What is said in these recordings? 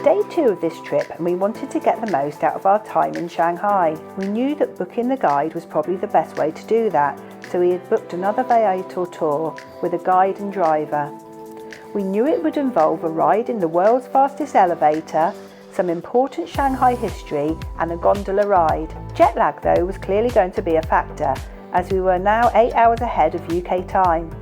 Day 2 of this trip, and we wanted to get the most out of our time in Shanghai. We knew that booking the guide was probably the best way to do that, so we had booked another Viator tour with a guide and driver. We knew it would involve a ride in the world's fastest elevator, some important Shanghai history and a gondola ride. Jet lag though was clearly going to be a factor, as we were now 8 hours ahead of UK time.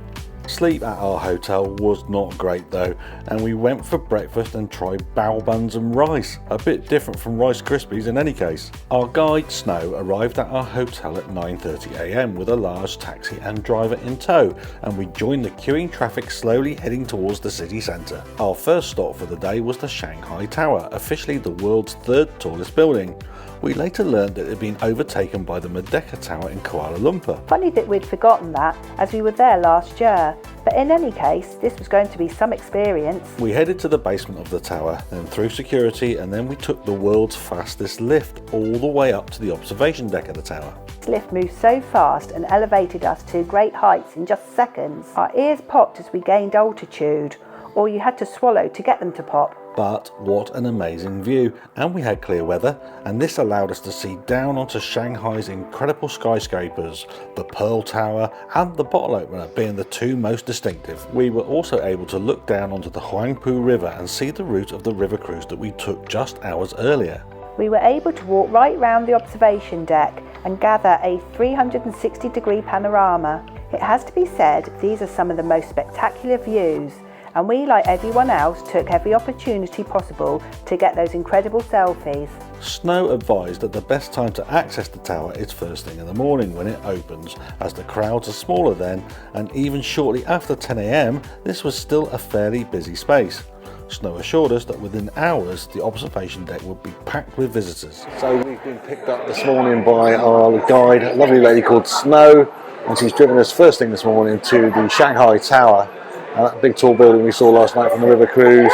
Sleep at our hotel was not great though, and we went for breakfast and tried bao buns and rice, a bit different from Rice Krispies in any case. Our guide Snow arrived at our hotel at 9:30 AM with a large taxi and driver in tow, and we joined the queuing traffic slowly heading towards the city centre. Our first stop for the day was the Shanghai Tower, officially the world's third tallest building. We later learned that it had been overtaken by the Merdeka Tower in Kuala Lumpur. Funny that we'd forgotten that, as we were there last year, but in any case, this was going to be some experience. We headed to the basement of the tower, then through security, and then we took the world's fastest lift all the way up to the observation deck of the tower. This lift moved so fast and elevated us to great heights in just seconds. Our ears popped as we gained altitude, or you had to swallow to get them to pop. But what an amazing view, and we had clear weather, and this allowed us to see down onto Shanghai's incredible skyscrapers, the Pearl Tower and the Bottle Opener being the two most distinctive. We were also able to look down onto the Huangpu River and see the route of the river cruise that we took just hours earlier. We were able to walk right round the observation deck and gather a 360-degree panorama. It has to be said, these are some of the most spectacular views, and we, like everyone else, took every opportunity possible to get those incredible selfies. Snow advised that the best time to access the tower is first thing in the morning when it opens, as the crowds are smaller then, and even shortly after 10 AM, this was still a fairly busy space. Snow assured us that within hours the observation deck would be packed with visitors. So we've been picked up this morning by our guide, a lovely lady called Snow, and she's driven us first thing this morning to the Shanghai Tower. That big tall building we saw last night from the river cruise,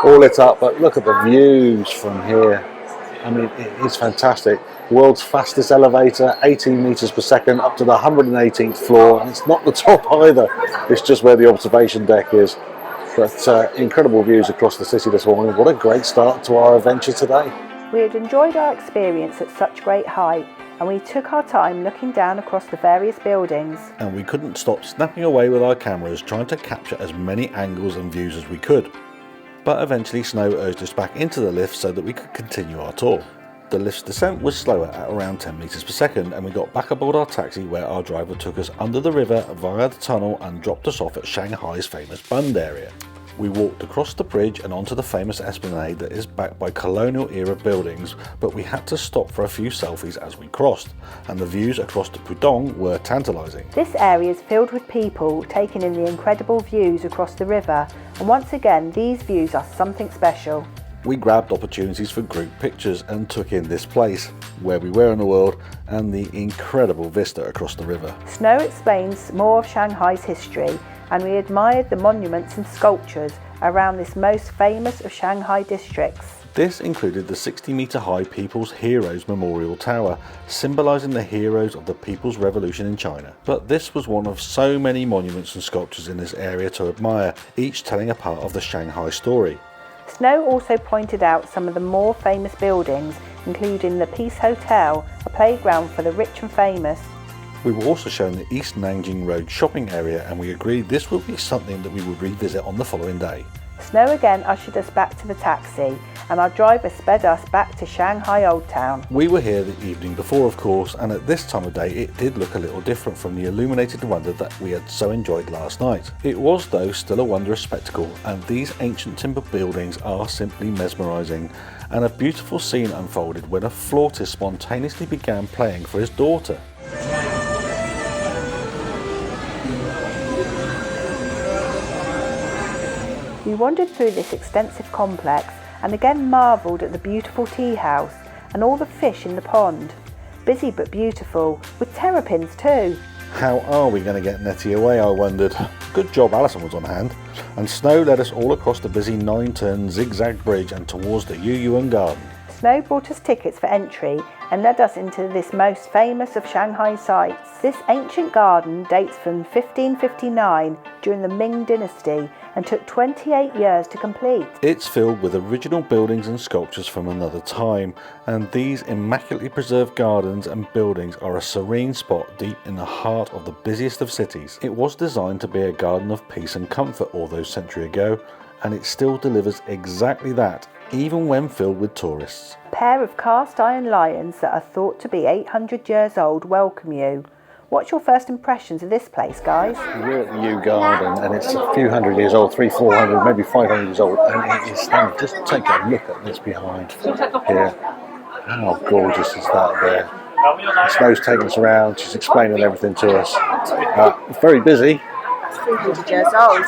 all lit up, but look at the views from here. I mean, it is fantastic. World's fastest elevator, 18 meters per second, up to the 118th floor, and it's not the top either, it's just where the observation deck is. But incredible views across the city this morning. What a great start to our adventure today. We had enjoyed our experience at such great height, and we took our time looking down across the various buildings. And we couldn't stop snapping away with our cameras, trying to capture as many angles and views as we could. But eventually Snow urged us back into the lift so that we could continue our tour. The lift's descent was slower at around 10 meters per second, and we got back aboard our taxi where our driver took us under the river via the tunnel and dropped us off at Shanghai's famous Bund area. We walked across the bridge and onto the famous esplanade that is backed by colonial era buildings, but we had to stop for a few selfies as we crossed, and the views across the Pudong were tantalising. This area is filled with people taking in the incredible views across the river, and once again these views are something special. We grabbed opportunities for group pictures and took in this place, where we were in the world, and the incredible vista across the river. Snow explains more of Shanghai's history, and we admired the monuments and sculptures around this most famous of Shanghai districts. This included the 60-metre high People's Heroes Memorial Tower, symbolising the heroes of the People's Revolution in China. But this was one of so many monuments and sculptures in this area to admire, each telling a part of the Shanghai story. Snow also pointed out some of the more famous buildings, including the Peace Hotel, a playground for the rich and famous. We were also shown the East Nanjing Road shopping area, and we agreed this would be something that we would revisit on the following day. Snow again ushered us back to the taxi, and our driver sped us back to Shanghai Old Town. We were here the evening before, of course, and at this time of day it did look a little different from the illuminated wonder that we had so enjoyed last night. It was though still a wondrous spectacle, and these ancient timber buildings are simply mesmerising, and a beautiful scene unfolded when a flautist spontaneously began playing for his daughter. We wandered through this extensive complex and again marvelled at the beautiful tea house and all the fish in the pond. Busy but beautiful, with terrapins too. How are we going to get Nettie away, I wondered. Good job Alison was on hand, and Snow led us all across the busy 9-turn zigzag bridge and towards the Yuyuan garden. Snow brought us tickets for entry and led us into this most famous of Shanghai sites. This ancient garden dates from 1559 during the Ming Dynasty and took 28 years to complete. It's filled with original buildings and sculptures from another time, and these immaculately preserved gardens and buildings are a serene spot deep in the heart of the busiest of cities. It was designed to be a garden of peace and comfort all those centuries ago, and it still delivers exactly that, even when filled with tourists. A pair of cast iron lions that are thought to be 800 years old welcome you. What's your first impressions of this place, guys? We're at the Yew Garden, and it's a few hundred years old, 300, 400, maybe 500 years old, and it is stunning. Just take a look at this behind here. How gorgeous is that there? Snow's taking us around, she's explaining everything to us. Very busy. 300 years old.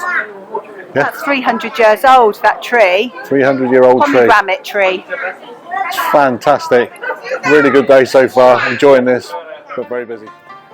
Yeah. That's 300 years old, that tree. 300-year-old tree. Pomegranate tree. It's fantastic. Really good day so far, enjoying this, but very busy.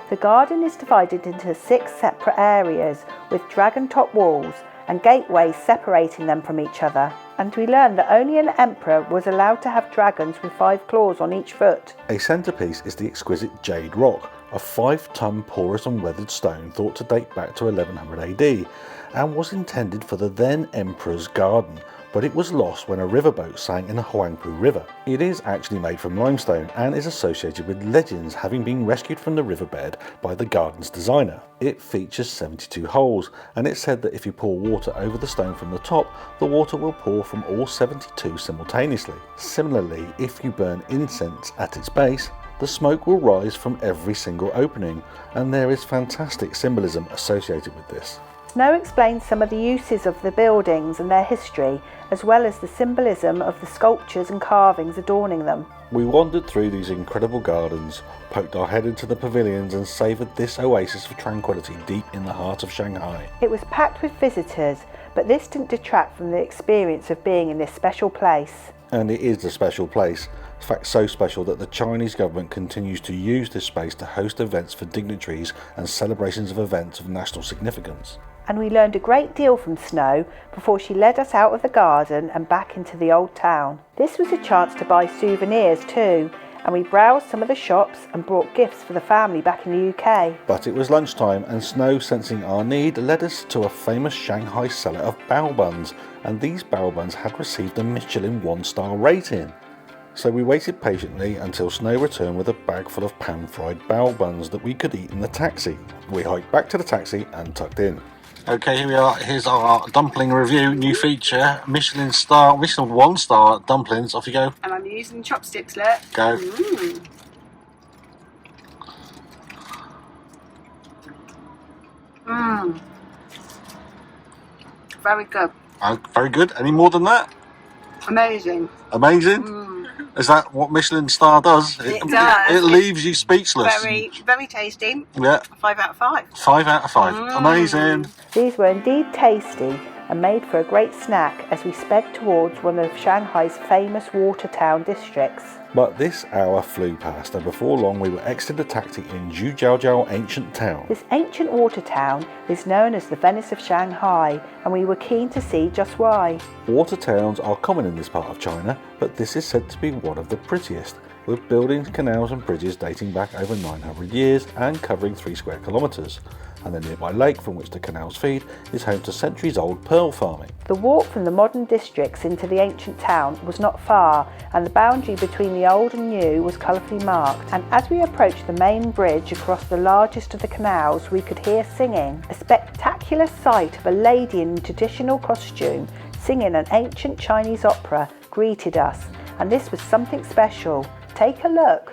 The garden is divided into 6 separate areas with dragon-top walls and gateways separating them from each other. And we learned that only an emperor was allowed to have dragons with 5 claws on each foot. A centrepiece is the exquisite Jade rock, a 5-ton porous and weathered stone thought to date back to 1100 AD, and was intended for the then emperor's garden, but it was lost when a riverboat sank in the Huangpu River. It is actually made from limestone and is associated with legends, having been rescued from the riverbed by the garden's designer. It features 72 holes, and it's said that if you pour water over the stone from the top, the water will pour from all 72 simultaneously. Similarly, if you burn incense at its base, the smoke will rise from every single opening, and there is fantastic symbolism associated with this. Snow explains some of the uses of the buildings and their history, as well as the symbolism of the sculptures and carvings adorning them. We wandered through these incredible gardens, poked our head into the pavilions and savoured this oasis of tranquility deep in the heart of Shanghai. It was packed with visitors, but this didn't detract from the experience of being in this special place. And it is a special place. In fact, so special that the Chinese government continues to use this space to host events for dignitaries and celebrations of events of national significance. And we learned a great deal from Snow before she led us out of the garden and back into the old town. This was a chance to buy souvenirs too, and we browsed some of the shops and brought gifts for the family back in the UK. But it was lunchtime, and Snow, sensing our need, led us to a famous Shanghai seller of bao buns, and these bao buns had received a Michelin 1-star rating. So we waited patiently until Snow returned with a bag full of pan-fried bao buns that we could eat in the taxi. We hiked back to the taxi and tucked in. Okay, here we are. Here's our dumpling review, new feature, Michelin-Star, Michelin 1-star dumplings. Off you go. And I'm using chopsticks, look. Go. Very good. Very good. Any more than that? Amazing. Amazing? Is that what Michelin-Star does? It does. It leaves you speechless. Very tasty. Yeah. 5 out of 5. 5 out of 5. Amazing. These were indeed tasty and made for a great snack as we sped towards one of Shanghai's famous water town districts. But this hour flew past, and before long we were exiting the taxi in Zhujiajiao Ancient Town. This ancient water town is known as the Venice of Shanghai, and we were keen to see just why. Water towns are common in this part of China, but this is said to be one of the prettiest, with buildings, canals and bridges dating back over 900 years and covering 3 square kilometres. And the nearby lake from which the canals feed is home to centuries-old pearl farming. The walk from the modern districts into the ancient town was not far, and the boundary between the old and new was colourfully marked. And as we approached the main bridge across the largest of the canals, we could hear singing. A spectacular sight of a lady in traditional costume singing an ancient Chinese opera greeted us, and this was something special. Take a look.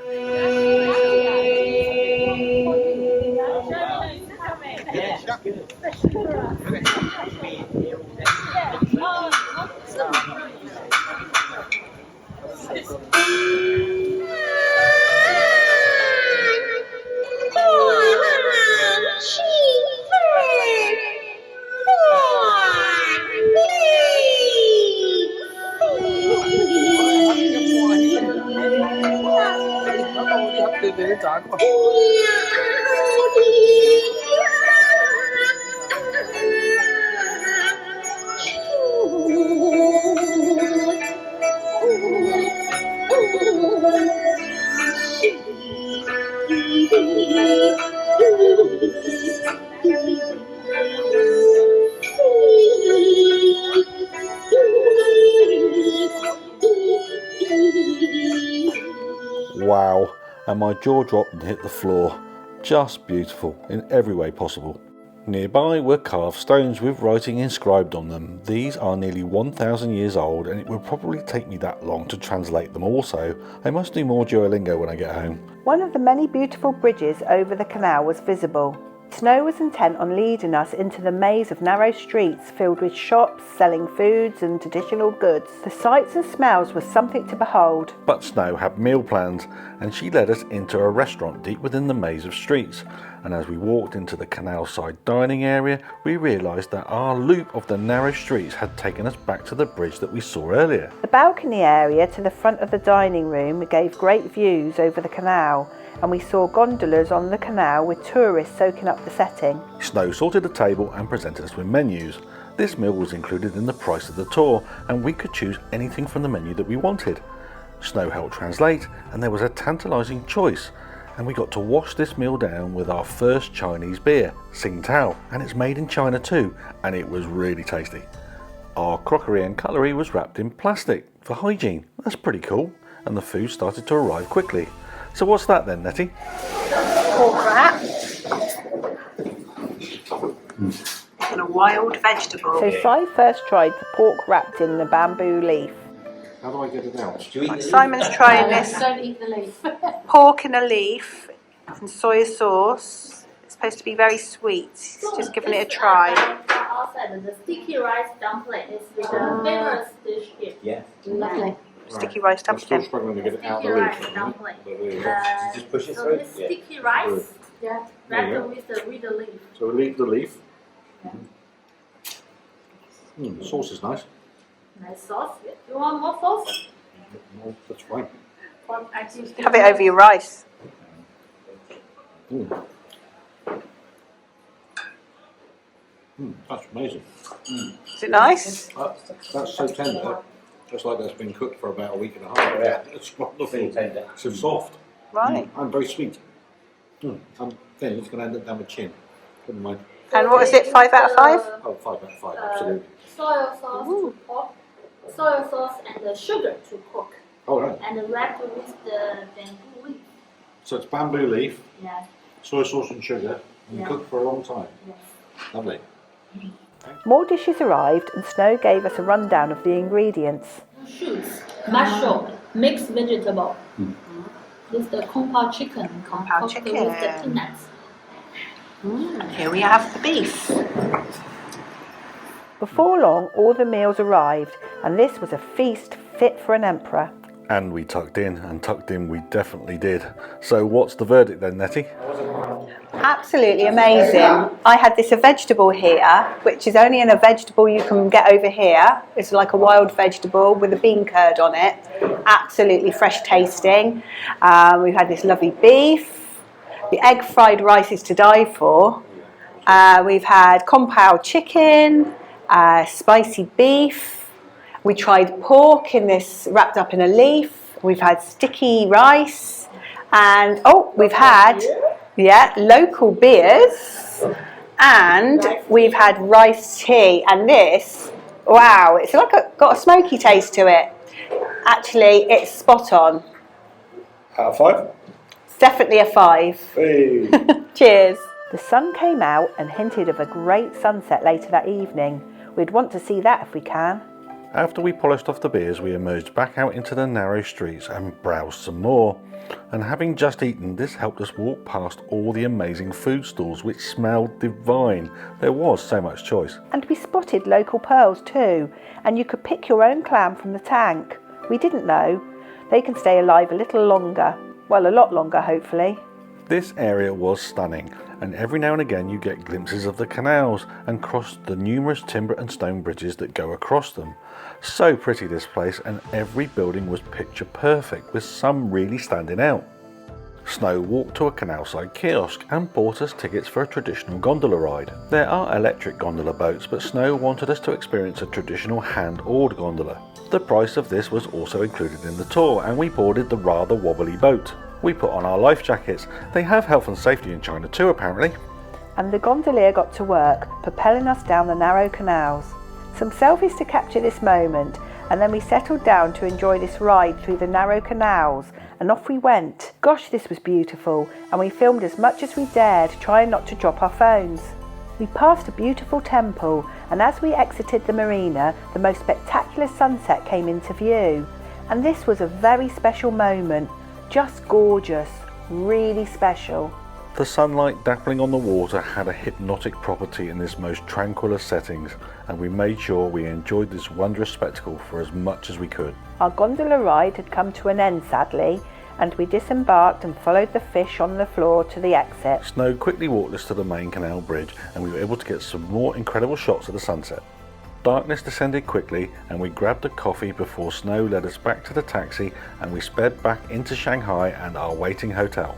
wow, and my jaw dropped and hit the floor. Just beautiful in every way possible. Nearby were carved stones with writing inscribed on them. These are nearly 1,000 years old, and it will probably take me that long to translate them also. I must do more Duolingo when I get home. One of the many beautiful bridges over the canal was visible. Snow was intent on leading us into the maze of narrow streets filled with shops selling foods and traditional goods. The sights and smells were something to behold. But Snow had meal plans, and she led us into a restaurant deep within the maze of streets. And as we walked into the Canal-Side dining area, we realised that our loop of the narrow streets had taken us back to the bridge that we saw earlier. The balcony area to the front of the dining room gave great views over the canal, and we saw gondolas on the canal with tourists soaking up the setting. Snow sorted a table and presented us with menus. This meal was included in the price of the tour, and we could choose anything from the menu that we wanted. Snow helped translate, and there was a tantalising choice. And we got to wash this meal down with our first Chinese beer, Tsingtao, and it's made in China too, and it was really tasty. Our crockery and cutlery was wrapped in plastic for hygiene. That's pretty cool, and the food started to arrive quickly. So what's that then, Nettie? Pork wrap and a wild vegetable. So Si first tried the pork wrapped in the bamboo leaf. How do I get it out? Simon's trying this Don't eat the leaf. pork in a leaf and soy sauce. It's supposed to be very sweet. He's just giving it a try. Outside, the sticky rice dumpling is the famous dish here. Yeah. Lovely. Sticky rice I'm still dumpling. struggling to get it out Sticky of the rice leaf. dumpling. Just push it So through. this sticky rice, yeah, There you wrapped with the leaf. So we leave the leaf. Yeah. The sauce is nice. Nice sauce. You want more sauce? No, that's fine. Have it over your rice. That's amazing. Is it nice? That's so tender. Just like that's been cooked for about a week and a half. Yeah. It's wonderful. Really tender. So soft. Right. And very sweet. I'm thin. It's going to end up down my chin. Wouldn't mind. And what is it, 5 out of 5? Oh, 5 out of 5, absolutely. Soy sauce to pork, soy sauce and the sugar to cook, All right. and wrapped with the bamboo leaf. So it's bamboo leaf, Yeah. soy sauce and sugar, and Yeah. cooked for a long time. Yes. Lovely. More dishes arrived and Snow gave us a rundown of the ingredients. Shoots, mushroom, mixed vegetable. This is the kung pao chicken. Kung pao cooked chicken. with the peanuts. Here we have the beef. Before long, all the meals arrived, and this was a feast fit for an emperor. And we tucked in, and tucked in we definitely did. So what's the verdict then, Nettie? Absolutely amazing. I had this a vegetable here, which is only in a vegetable you can get over here. It's like a wild vegetable with a bean curd on it. Absolutely fresh tasting. We've had this lovely beef. The egg fried rice is to die for. We've had kung pao chicken, spicy beef. We tried pork in this wrapped up in a leaf. We've had sticky rice. And we've had local beers. And we've had rice tea. And this, wow, it's like got a smoky taste to it. Actually, it's spot on. Out of 5? It's definitely a 5. Hey. Cheers. The sun came out and hinted of a great sunset later that evening. We'd want to see that if we can. After we polished off the beers, we emerged back out into the narrow streets and browsed some more. And having just eaten, this helped us walk past all the amazing food stalls which smelled divine. There was so much choice. And we spotted local pearls too, and you could pick your own clam from the tank. We didn't know. They can stay alive a little longer. Well, a lot longer, hopefully. This area was stunning, and every now and again you get glimpses of the canals and cross the numerous timber and stone bridges that go across them. So pretty this place, and every building was picture perfect, with some really standing out. Snow walked to a Canal-Side kiosk and bought us tickets for a traditional gondola ride. There are electric gondola boats, but Snow wanted us to experience a traditional hand-oared gondola. The price of this was also included in the tour, and we boarded the rather wobbly boat. We put on our life jackets. They have health and safety in China too, apparently. And the gondolier got to work, propelling us down the narrow canals. Some selfies to capture this moment, and then we settled down to enjoy this ride through the narrow canals, and off we went. Gosh, this was beautiful, and we filmed as much as we dared, trying not to drop our phones. We passed a beautiful temple, and as we exited the marina, the most spectacular sunset came into view. And this was a very special moment, just gorgeous, really special. The sunlight dappling on the water had a hypnotic property in this most tranquil of settings, and we made sure we enjoyed this wondrous spectacle for as much as we could. Our gondola ride had come to an end, sadly, and we disembarked and followed the fish on the floor to the exit. Snow quickly walked us to the main canal bridge, and we were able to get some more incredible shots of the sunset. Darkness descended quickly, and we grabbed a coffee before Snow led us back to the taxi, and we sped back into Shanghai and our waiting hotel.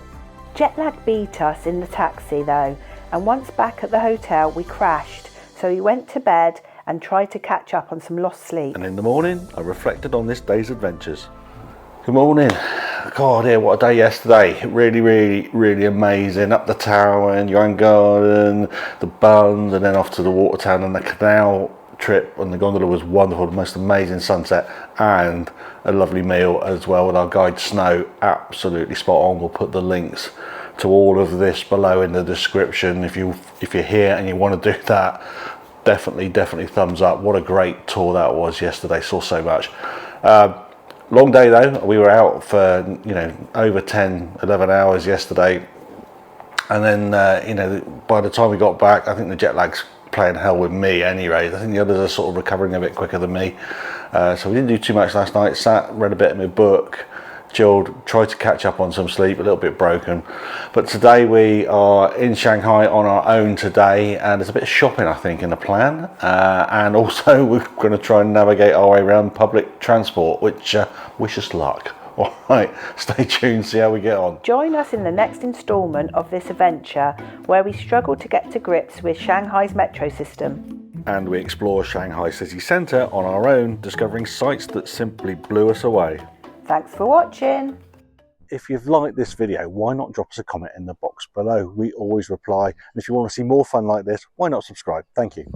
Jet lag beat us in the taxi though, and once back at the hotel we crashed, so we went to bed and tried to catch up on some lost sleep. And in the morning, I reflected on this day's adventures. Good morning. God, yeah, what a day yesterday. Really amazing. Up the tower and Yuan garden, the Bund, and then off to the water town, and the canal trip on the gondola was wonderful. The most amazing sunset and a lovely meal as well with our guide Snow. Absolutely spot on. We'll put the links to all of this below in the description. If you're here and you want to do that, definitely thumbs up. What a great tour that was yesterday. Saw so much. Long day though. We were out for over 10-11 hours yesterday, and then by the time we got back, I think the jet lag's playing hell with me anyway. I think the others are sort of recovering a bit quicker than me, so we didn't do too much last night. Sat, read a bit in my book, chilled, tried to catch up on some sleep, a little bit broken. But today we are in Shanghai on our own today, and there's a bit of shopping I think in the plan, and also we're going to try and navigate our way around public transport, which wish us luck. All right, stay tuned, see how we get on. Join us in the next instalment of this adventure, where we struggle to get to grips with Shanghai's metro system. And we explore Shanghai city centre on our own, discovering sights that simply blew us away. Thanks for watching. If you've liked this video, why not drop us a comment in the box below? We always reply. And if you want to see more fun like this, why not subscribe? Thank you.